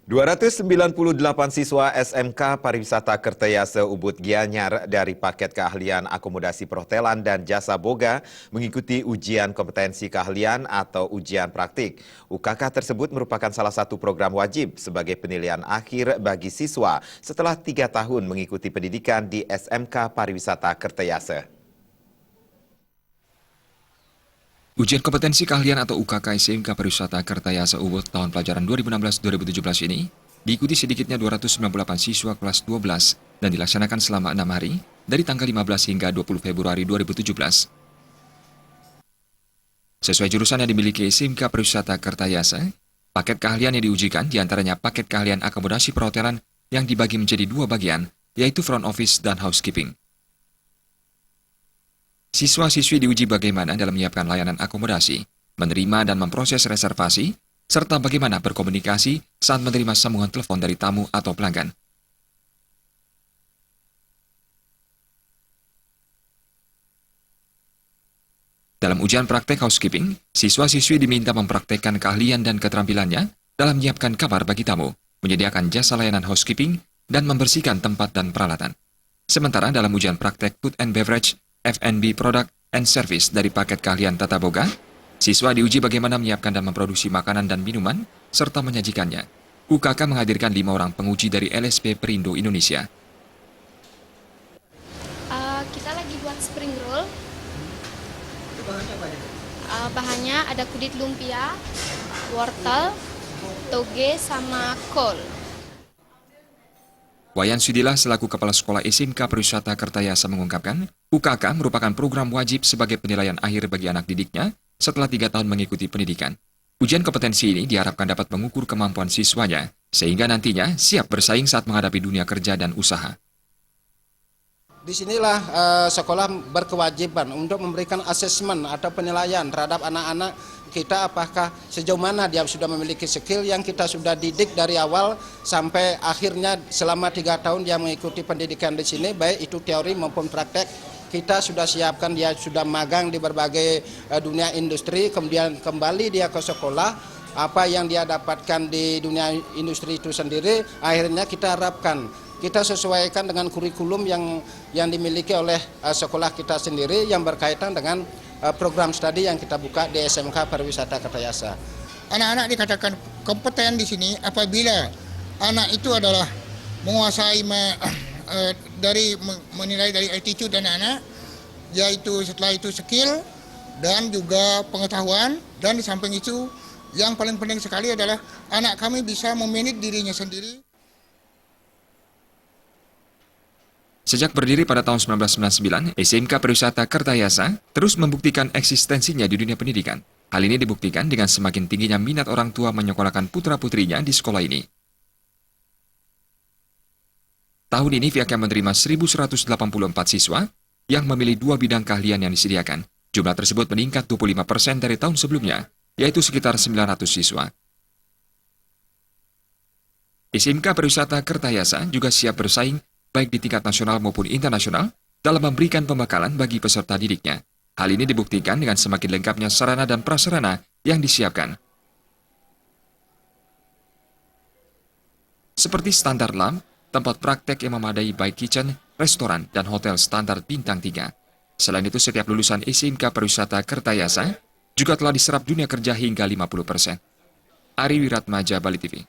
298 siswa SMK Pariwisata Kertayasa Ubud Gianyar dari paket keahlian akomodasi perhotelan dan jasa boga mengikuti ujian kompetensi keahlian atau ujian praktik. UKK tersebut merupakan salah satu program wajib sebagai penilaian akhir bagi siswa setelah 3 tahun mengikuti pendidikan di SMK Pariwisata Kertayasa. Ujian kompetensi keahlian atau UKK SMK Pariwisata Kertayasa Ubud tahun pelajaran 2016-2017 ini diikuti sedikitnya 298 siswa kelas 12 dan dilaksanakan selama 6 hari dari tanggal 15 hingga 20 Februari 2017. Sesuai jurusan yang dimiliki SMK Pariwisata Kertayasa, paket keahlian yang diujikan diantaranya paket keahlian akomodasi perhotelan yang dibagi menjadi 2 bagian, yaitu front office dan housekeeping. Siswa-siswi diuji bagaimana dalam menyiapkan layanan akomodasi, menerima dan memproses reservasi, serta bagaimana berkomunikasi saat menerima sambungan telepon dari tamu atau pelanggan. Dalam ujian praktek housekeeping, siswa-siswi diminta mempraktekkan keahlian dan keterampilannya dalam menyiapkan kamar bagi tamu, menyediakan jasa layanan housekeeping, dan membersihkan tempat dan peralatan. Sementara dalam ujian praktek food and beverage, F&B Product and Service dari paket keahlian tata boga, siswa diuji bagaimana menyiapkan dan memproduksi makanan dan minuman, serta menyajikannya. UKK menghadirkan 5 orang penguji dari LSP Perindo Indonesia. Kita lagi buat spring roll. Bahannya apa aja? Bahannya ada kulit lumpia, wortel, toge, sama kol. Wayan Sudila selaku Kepala Sekolah SMK Pariwisata Kertayasa mengungkapkan, UKK merupakan program wajib sebagai penilaian akhir bagi anak didiknya setelah 3 tahun mengikuti pendidikan. Ujian kompetensi ini diharapkan dapat mengukur kemampuan siswanya, sehingga nantinya siap bersaing saat menghadapi dunia kerja dan usaha. Disinilah sekolah berkewajiban untuk memberikan asesmen atau penilaian terhadap anak-anak kita, apakah sejauh mana dia sudah memiliki skill yang kita sudah didik dari awal sampai akhirnya selama 3 tahun dia mengikuti pendidikan di sini, baik itu teori maupun praktek. Kita sudah siapkan, dia sudah magang di berbagai dunia industri, kemudian kembali dia ke sekolah, apa yang dia dapatkan di dunia industri itu sendiri, akhirnya kita harapkan kita sesuaikan dengan kurikulum yang dimiliki oleh sekolah kita sendiri yang berkaitan dengan program studi yang kita buka di SMK Pariwisata Kertayasa. Anak-anak dikatakan kompeten di sini apabila anak itu adalah menguasai menilai dari attitude anak-anak, yaitu setelah itu skill dan juga pengetahuan, dan di samping itu yang paling penting sekali adalah anak kami bisa memanage dirinya sendiri. Sejak berdiri pada tahun 1999, SMK Pariwisata Kertayasa terus membuktikan eksistensinya di dunia pendidikan. Hal ini dibuktikan dengan semakin tingginya minat orang tua menyekolahkan putra-putrinya di sekolah ini. Tahun ini pihaknya menerima 1.184 siswa yang memilih 2 bidang keahlian yang disediakan. Jumlah tersebut meningkat 25% dari tahun sebelumnya, yaitu sekitar 900 siswa. SMK Pariwisata Kertayasa juga siap bersaing baik di tingkat nasional maupun internasional dalam memberikan pembekalan bagi peserta didiknya. Hal ini dibuktikan dengan semakin lengkapnya sarana dan prasarana yang disiapkan. Seperti standar LAM, tempat praktek yang memadai baik kitchen, restoran, dan hotel standar bintang 3. Selain itu, setiap lulusan SMK Pariwisata Kertayasa juga telah diserap dunia kerja hingga 50%. Ari Wiratmaja, Bali TV.